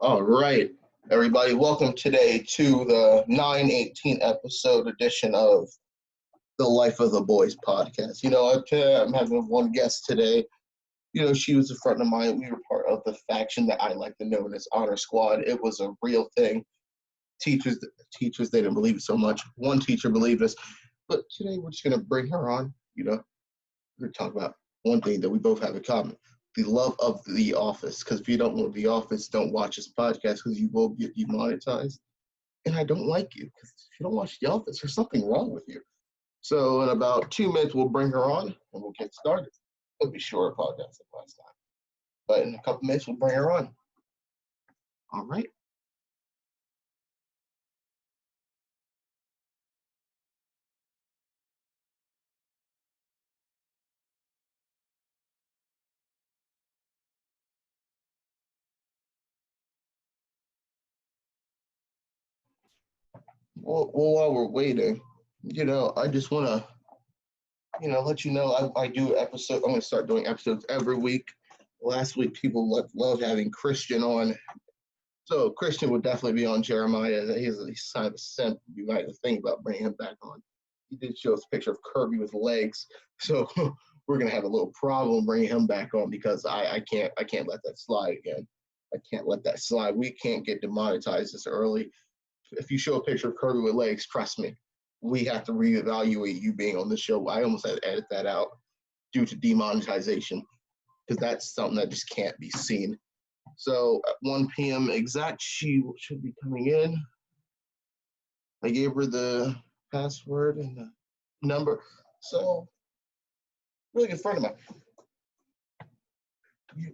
All right, everybody, welcome today to the 9/18 episode edition of the Life of the Boys podcast. I'm having one guest today. She was a friend of mine. We were part of the faction that I like to know as Honor Squad. It was a real thing. Teachers, they didn't believe it so much. One teacher believed us. But today we're just going to bring her on. We're going to talk about one thing that we both have in common, the love of The Office. Because if you don't know The Office, don't watch this podcast because you will get demonetized. And I don't like you because if you don't watch The Office, there's something wrong with you. So in about 2 minutes, we'll bring her on and we'll get started. It'll be shorter podcast than last time. But in a couple minutes, we'll bring her on. All right. Well, while we're waiting, I just want to, let you know I do episode. I'm going to start doing episodes every week. Last week, people loved having Christian on. So Christian would definitely be on Jeremiah. He's kind of a simp. You might think about bringing him back on. He did show us a picture of Kirby with legs. So we're going to have a little problem bringing him back on because I can't let that slide again. I can't let that slide. We can't get demonetized this early. If you show a picture of Kirby with legs, trust me, we have to reevaluate you being on the show. I almost had to edit that out due to demonetization because that's something that just can't be seen. So at 1 p.m. exact, she should be coming in. I gave her the password and the number. So, really good friend of mine. You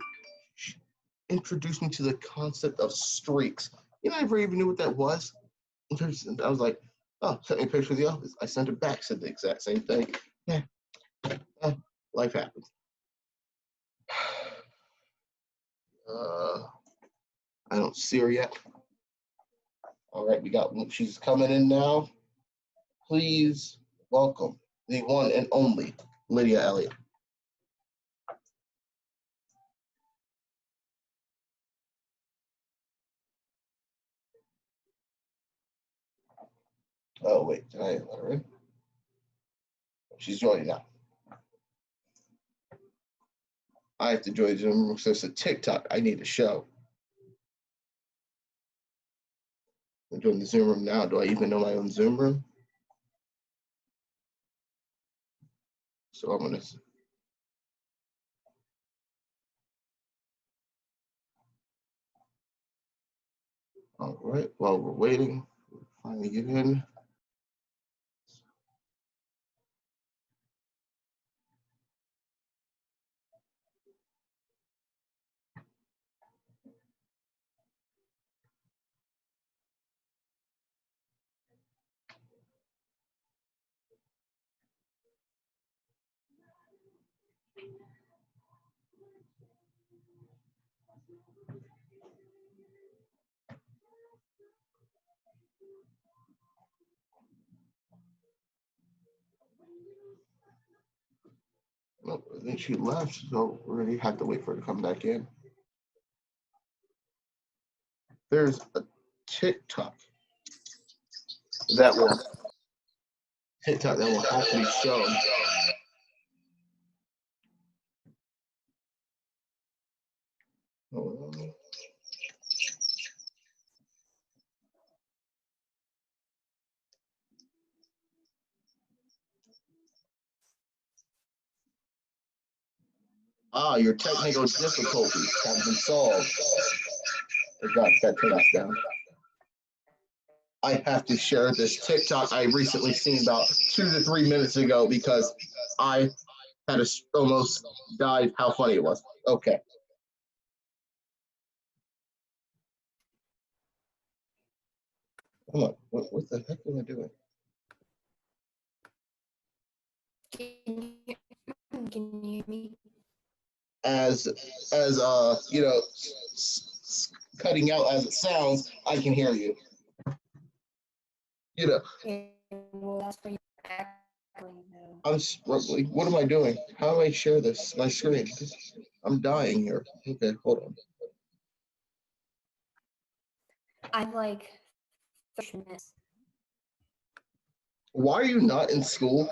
introduced me to the concept of streaks. I never even knew what that was. I was like, oh, sent me a picture of The Office. I sent it back, said the exact same thing. Yeah, life happens. I don't see her yet. All right, she's coming in now. Please welcome the one and only Lydia Elliott. Oh, wait, did I let her in? She's joining now. I have to join Zoom room, so it's a TikTok I need to show. I'm joining the Zoom room now. Do I even know my own Zoom room? So I'm going to. All right, while we're waiting, we'll finally get in. Well, I think she left, so we're going to have to wait for her to come back in. There's a TikTok that will have to be shown. Your technical difficulties have been solved. I got that turned down. I have to share this TikTok I recently seen about 2 to 3 minutes ago because I had almost died how funny it was. Okay. Hold on. What the heck am I doing? Can you hear me? As cutting out as it sounds, I can hear you. Okay, well, that's for you. I'm struggling. What am I doing? How do I share this? My screen. I'm dying here. Okay, hold on. I've like 30 minutes Why are you not in school?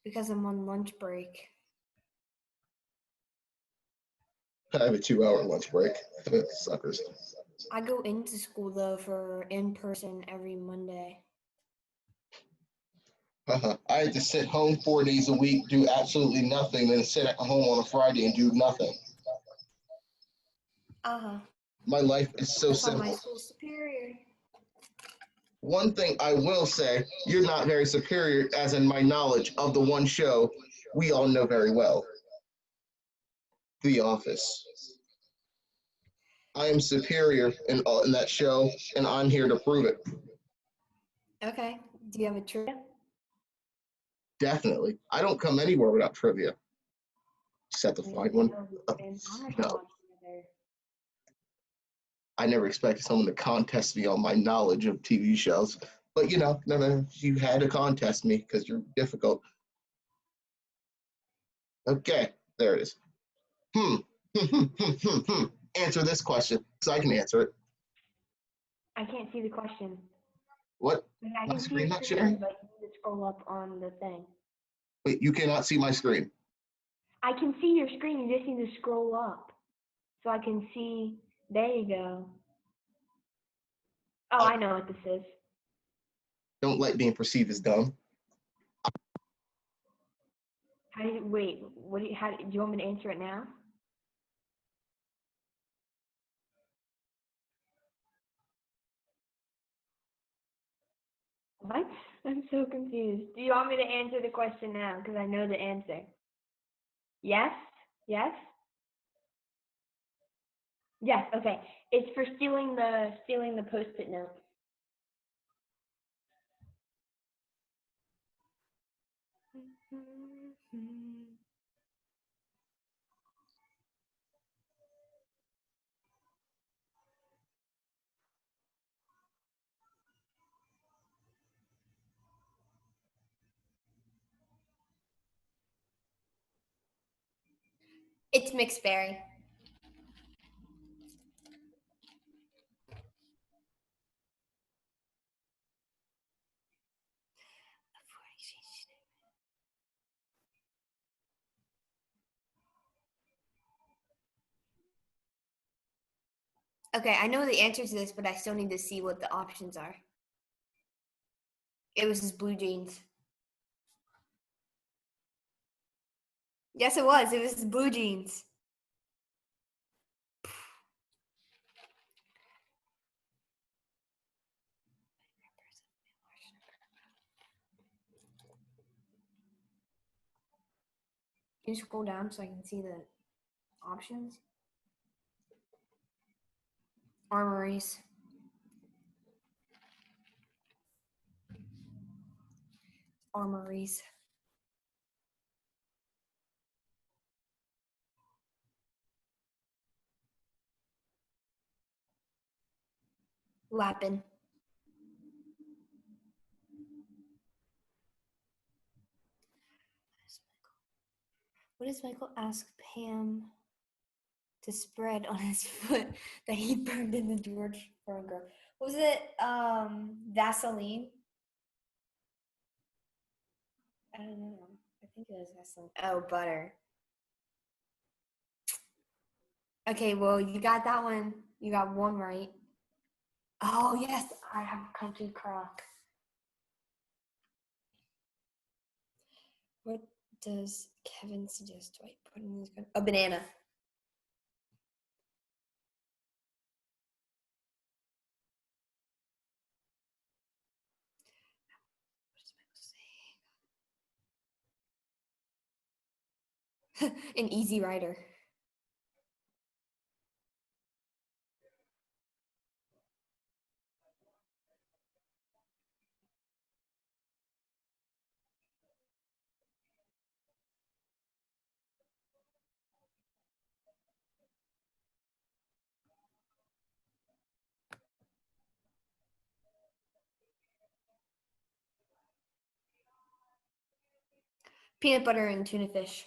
because I'm on lunch break. I have a 2-hour lunch break. Suckers. I go into school though for in person every Monday. I had to sit home 4 days a week, do absolutely nothing, then sit at home on a Friday and do nothing. Uh-huh. My life is so That's why my simple. school's superior. One thing I will say, you're not very superior, as in my knowledge of the one show we all know very well, The Office. I am superior in that show, and I'm here to prove it. Okay. Do you have a trivia? Definitely. I don't come anywhere without trivia. Just have to find one. No, I never expected someone to contest me on my knowledge of TV shows. But no, you had to contest me because you're difficult. Okay, there it is. Answer this question, so I can answer it. I can't see the question. What? Like, I My can see screen your not screen, sharing? but you need to scroll up on the thing. Wait, you cannot see my screen. I can see your screen. You just need to scroll up, so I can see. There you go. Oh, I know what this is. Don't like being perceived as dumb. How do you wait? What do you? How do you want me to answer it now? What? I'm so confused. Do you want me to answer the question now? Because I know the answer. Yes? Yes? Yes, okay. It's for stealing the post-it note. It's McSperry. Okay, I know the answer to this, but I still need to see what the options are. It was his blue jeans. Yes, it was. It was his blue jeans. Can you scroll down so I can see the options? Armories. Armories. Lappin. What does Michael ask Pam to spread on his foot that he burned in the George burger? Was it Vaseline? I don't know. I think it was Vaseline. Oh, butter. Okay, well, you got that one. You got one right. Oh, yes, I have country crock. What does Kevin suggest? Wait, put in his a banana. An Easy Rider. Peanut butter and tuna fish.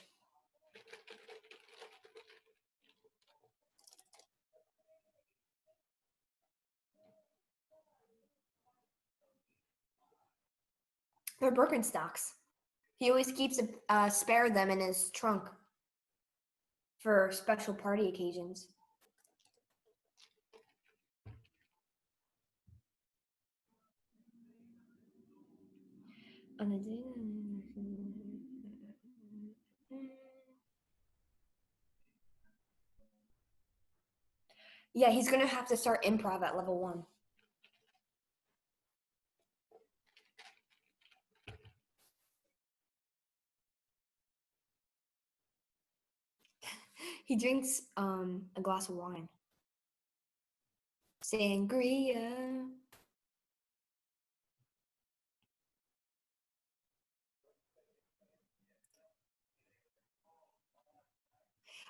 They're Birkenstocks. He always keeps a spare of them in his trunk for special party occasions. Yeah, he's gonna have to start improv at level 1. He drinks a glass of wine. Sangria.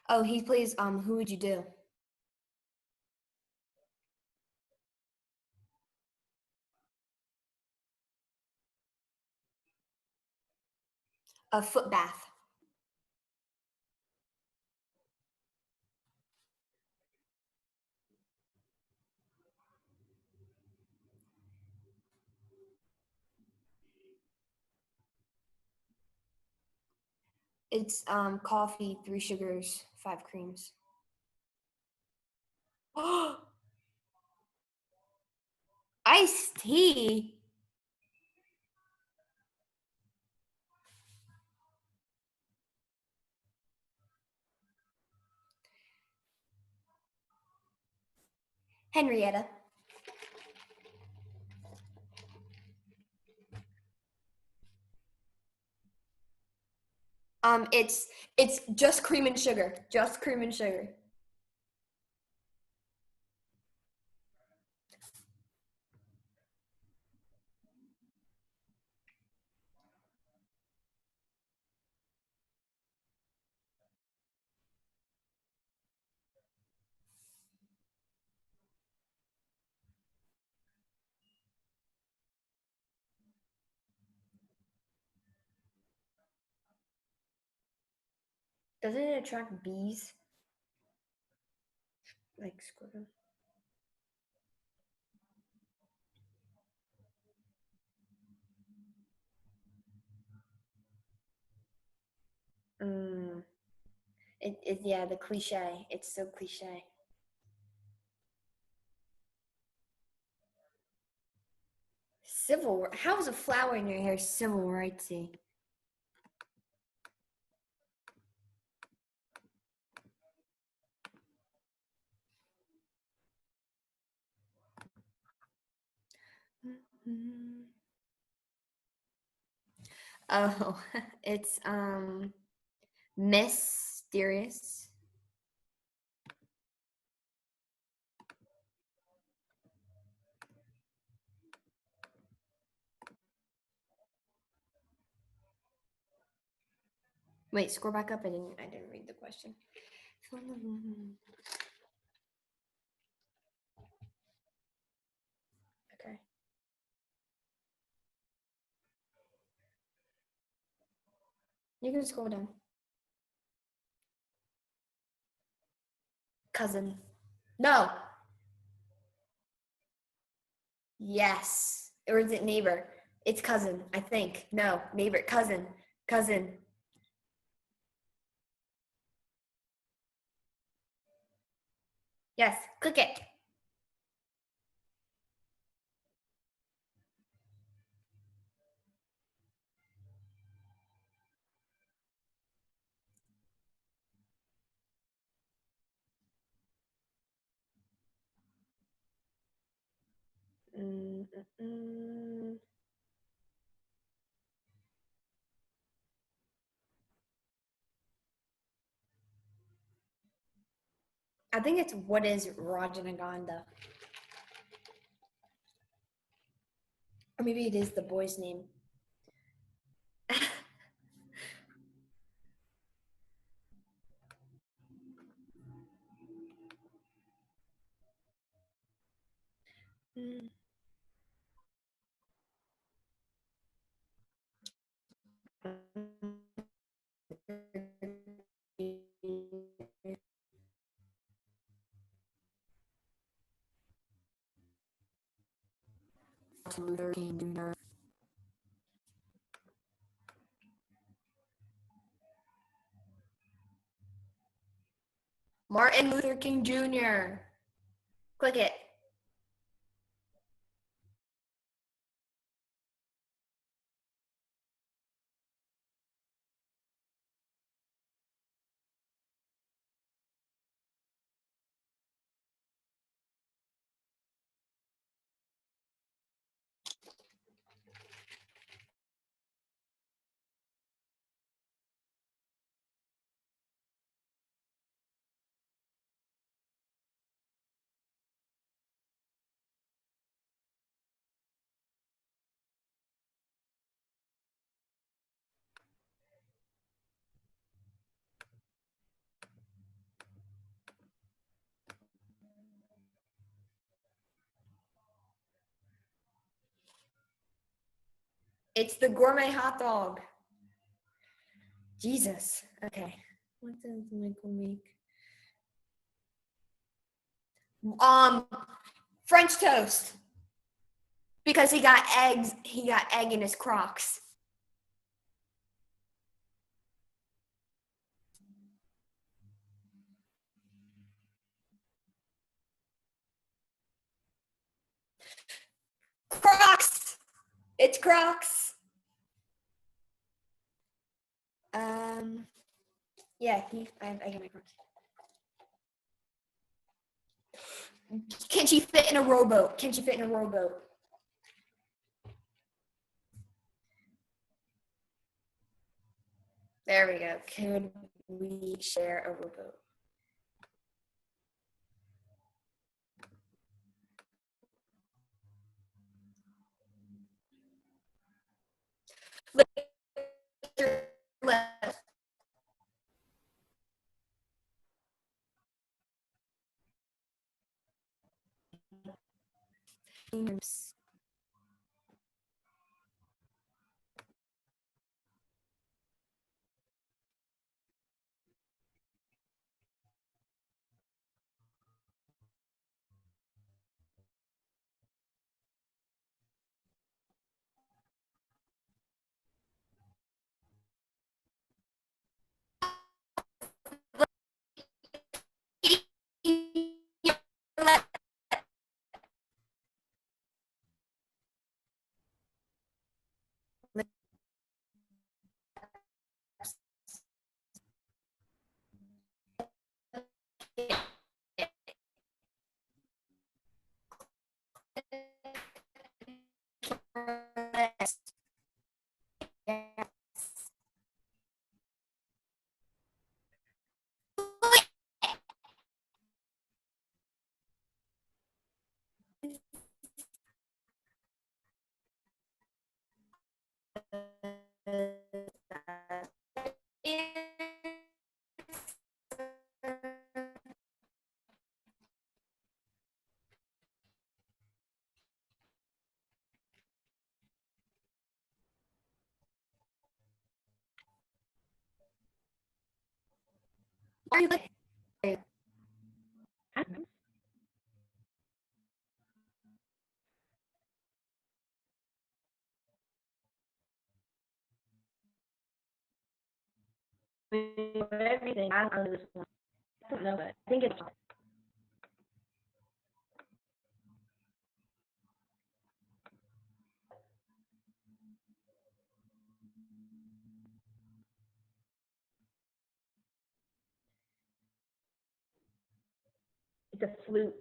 Oh, he plays Who Would You Do? A foot bath. It's coffee, 3 sugars, 5 creams. Iced tea. Henrietta. It's just cream and sugar. Just cream and sugar. Doesn't it attract bees? Like squirrel. Yeah, the cliche. It's so cliche. Civil. How is a flower in your hair civil rightsy? Oh, it's mysterious. Wait, scroll back up. I didn't read the question. Okay. You can scroll down. Cousin. No. Yes. Or is it neighbor? It's cousin, I think. No, neighbor, cousin, cousin. Yes, click it. Mm, mm, mm. I think it's what is Rajanaganda? Or maybe it is the boy's name. Mm. Luther King Jr. Martin Luther King Jr. Click it. It's the gourmet hot dog. Jesus. Okay. What does Michael make? French toast. Because he got eggs. He got egg in his Crocs. Crocs. It's Crocs. Yeah, I got my Crocs. Can she fit in a rowboat? Can she fit in a rowboat? There we go. Could we share a rowboat? Left. Oops. Are you like everything? I don't know this one. I don't know, but I think it's a flute.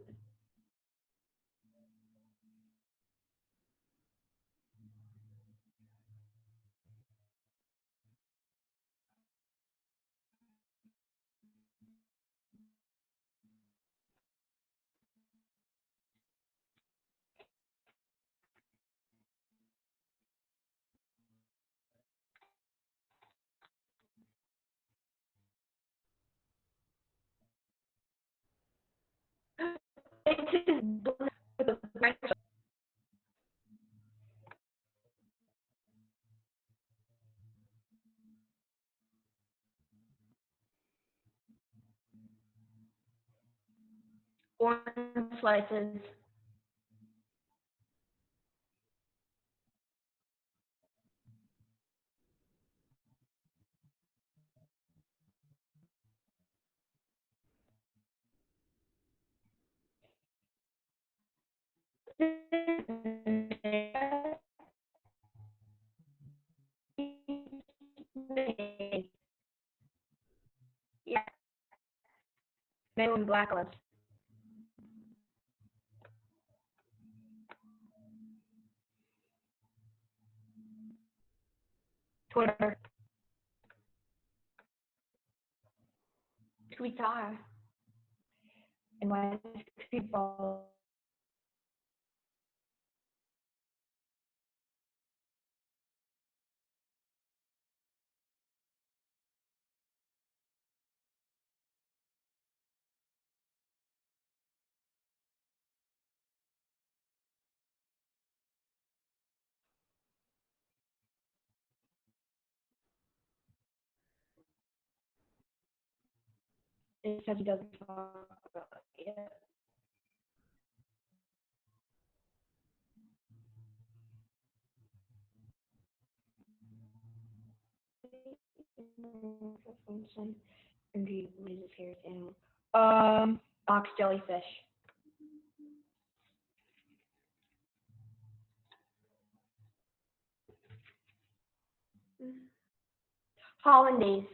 Orange slices. tomato and black olives. Twitter. Sweet sour. And why does people it says he doesn't talk about it? Indeed, loses hair animal. Ox jellyfish. Hollandaise.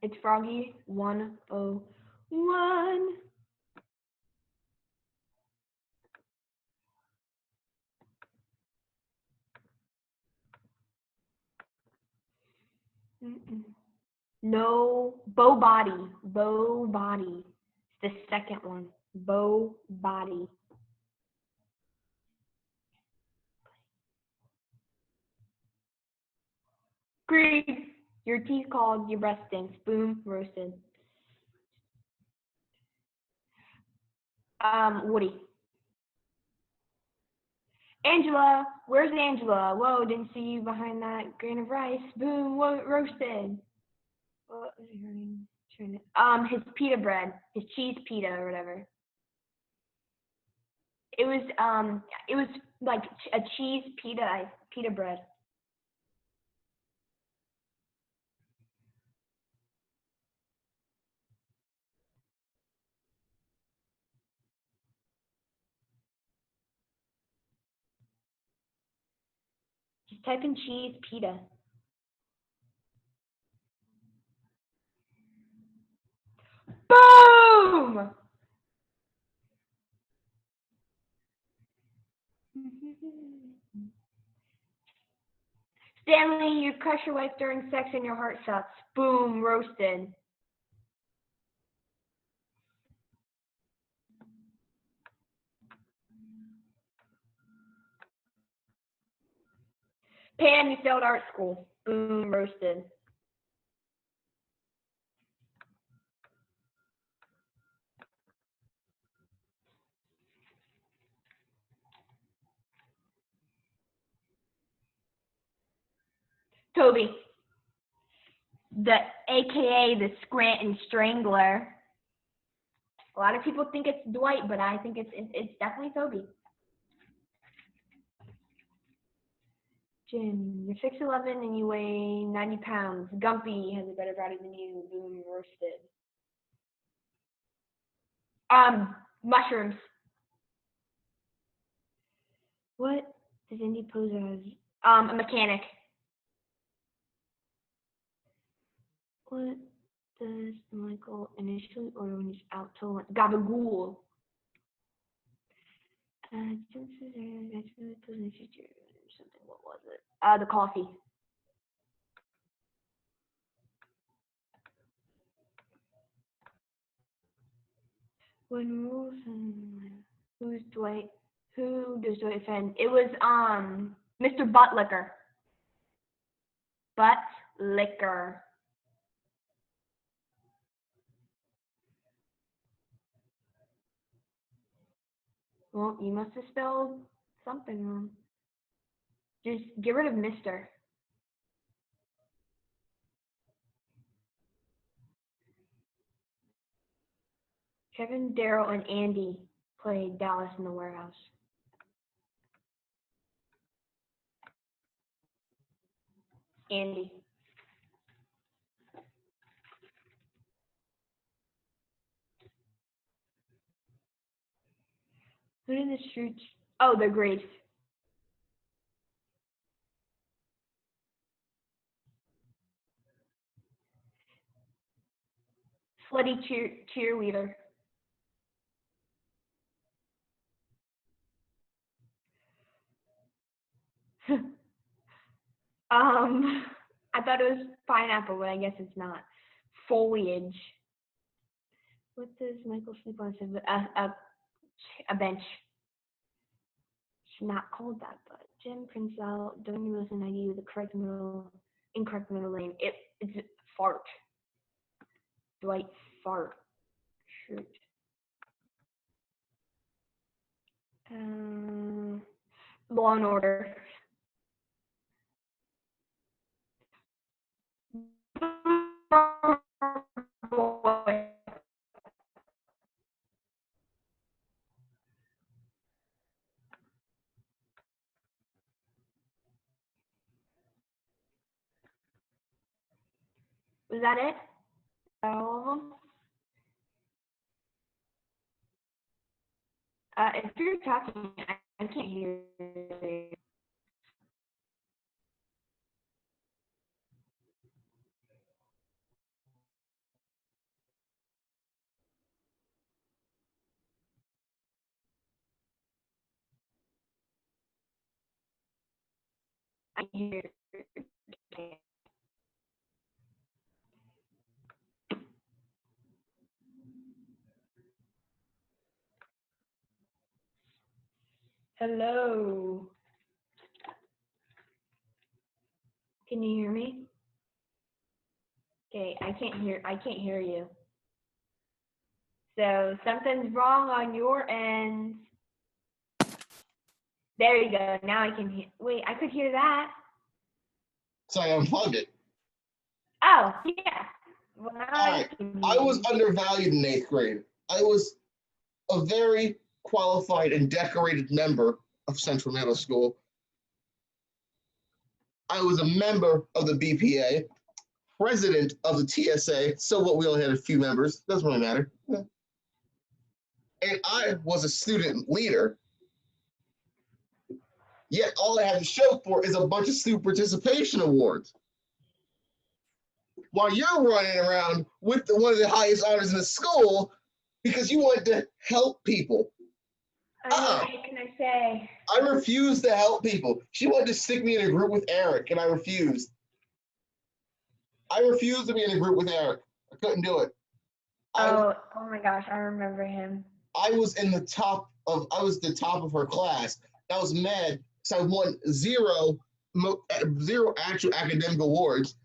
It's Froggy 101. No, bow body. Bow body. It's the second one. Bow body. Green. Your teeth called, your breath stinks. Boom, roasted. Woody. Angela, where's Angela? Whoa, didn't see you behind that grain of rice. Boom, whoa, roasted. What was her name? His pita bread, his cheese pita or whatever. It was like a cheese pita bread. Just type in cheese pita. Boom! Stanley, you crush your wife during sex and your heart sucks. Boom, roasted. Pan, you failed art school. Boom, roasted. Toby, the AKA the Scranton Strangler. A lot of people think it's Dwight, but I think it's definitely Toby. Jim, you're 6'11" and you weigh 90 pounds. Gumpy has a better body than you. Boom, roasted. Mushrooms. What does Indy pose as? A mechanic. What does Michael initially order when he's out to lunch? Gabagool. Something. What was it? The coffee. When rules who's Dwight? Who does Dwight offend? It was Mr. Buttlicker. Buttlicker. Well, you must have spelled something wrong. Just get rid of Mr. Kevin, Daryl, and Andy played Dallas in the Warehouse. Andy. Who did the shoots? Oh, the Grace. Slutty cheerleader. I thought it was pineapple, but I guess it's not. Foliage. What does Michael sleep on? A bench. It's not called that, but Jim prints out Don't use an ID with the incorrect middle name. It's fart. Dwight fart. Shoot. Law and Order. Was that it? All of them? If you're talking, I can't hear you. I hear you. Hello. Can you hear me? Okay, I can't hear you. So something's wrong on your end. There you go. Now I can hear. Wait, I could hear that. So I unplugged it. Oh, yeah. Well, now All right. I was undervalued in 8th grade. I was a very qualified and decorated member of Central Middle School. I was a member of the BPA, president of the TSA. So what? We only had a few members. Doesn't really matter. Yeah. And I was a student leader. Yet all I have to show for is a bunch of student participation awards. While you're running around with one of the highest honors in the school because you wanted to help people. What can I say? I refused to help people. She wanted to stick me in a group with Eric, and I refused. I refused to be in a group with Eric. I couldn't do it. Oh my gosh, I remember him. I was the top of her class. I was mad because I won zero actual academic awards.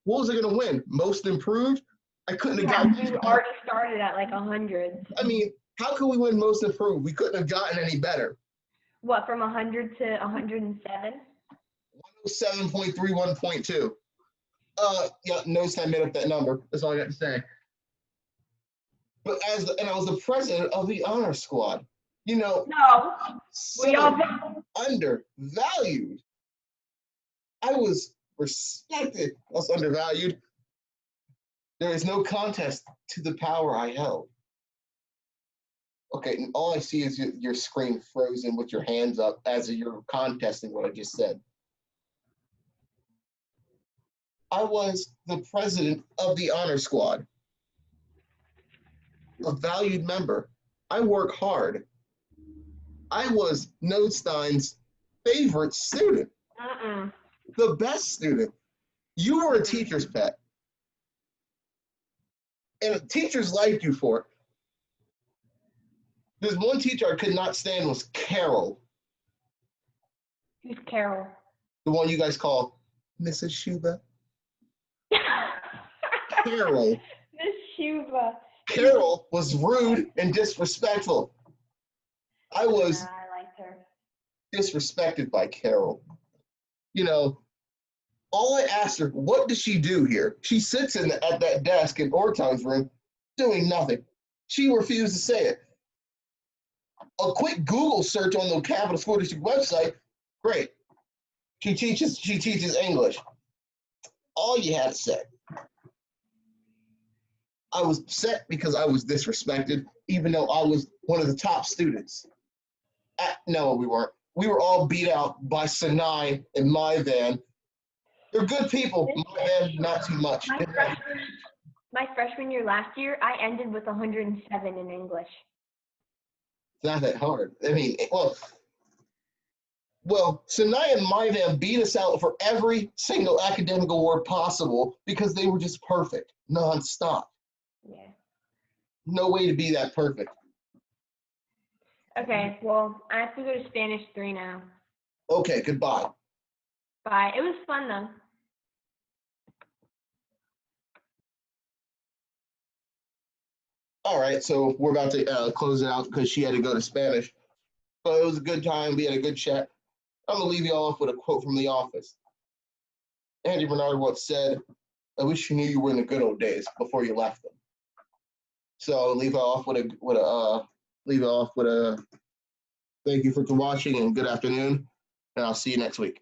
What was I going to win? Most improved? I couldn't have gotten. You already started at like 100. I mean, how could we win most improved? We couldn't have gotten any better. What, from 100 to 107? 107.31.2. Yeah, notice I made up that number. That's all I got to say. But I was the president of the honor squad. You know, No, we all undervalued. I was respected. I was undervalued. There is no contest to the power I held. Okay, and all I see is your screen frozen with your hands up as you're contesting what I just said. I was the president of the honor squad, a valued member. I work hard. I was Notestein's favorite student, the best student. You were a teacher's pet. And teachers liked you for it. There's one teacher I could not stand was Carol. Who's Carol? The one you guys call Mrs. Shuba. Carol. Miss Shuba. Carol was rude and disrespectful. I was I liked her. disrespected by Carol. You know, all I asked her, what does she do here? She sits at that desk in Orton's room doing nothing. She refused to say it. A quick Google search on the Capital School District website, great. She teaches English. All you had to say. I was upset because I was disrespected, even though I was one of the top students. No, we weren't. We were all beat out by Sinai and my van. They're good people. My van, not too much. My freshman year last year, I ended with 107 in English. It's not that hard. I mean, well, Sinai and Maivan beat us out for every single academic award possible because they were just perfect, nonstop. Yeah. No way to be that perfect. Okay, well, I have to go to Spanish 3 now. Okay, goodbye. Bye. It was fun, though. All right, so we're about to close it out because she had to go to Spanish. But it was a good time. We had a good chat. I'm going to leave you off with a quote from The Office. Andy Bernard once said, I wish you knew you were in the good old days before you left them. So I'll leave it off with a thank you for watching and good afternoon, and I'll see you next week.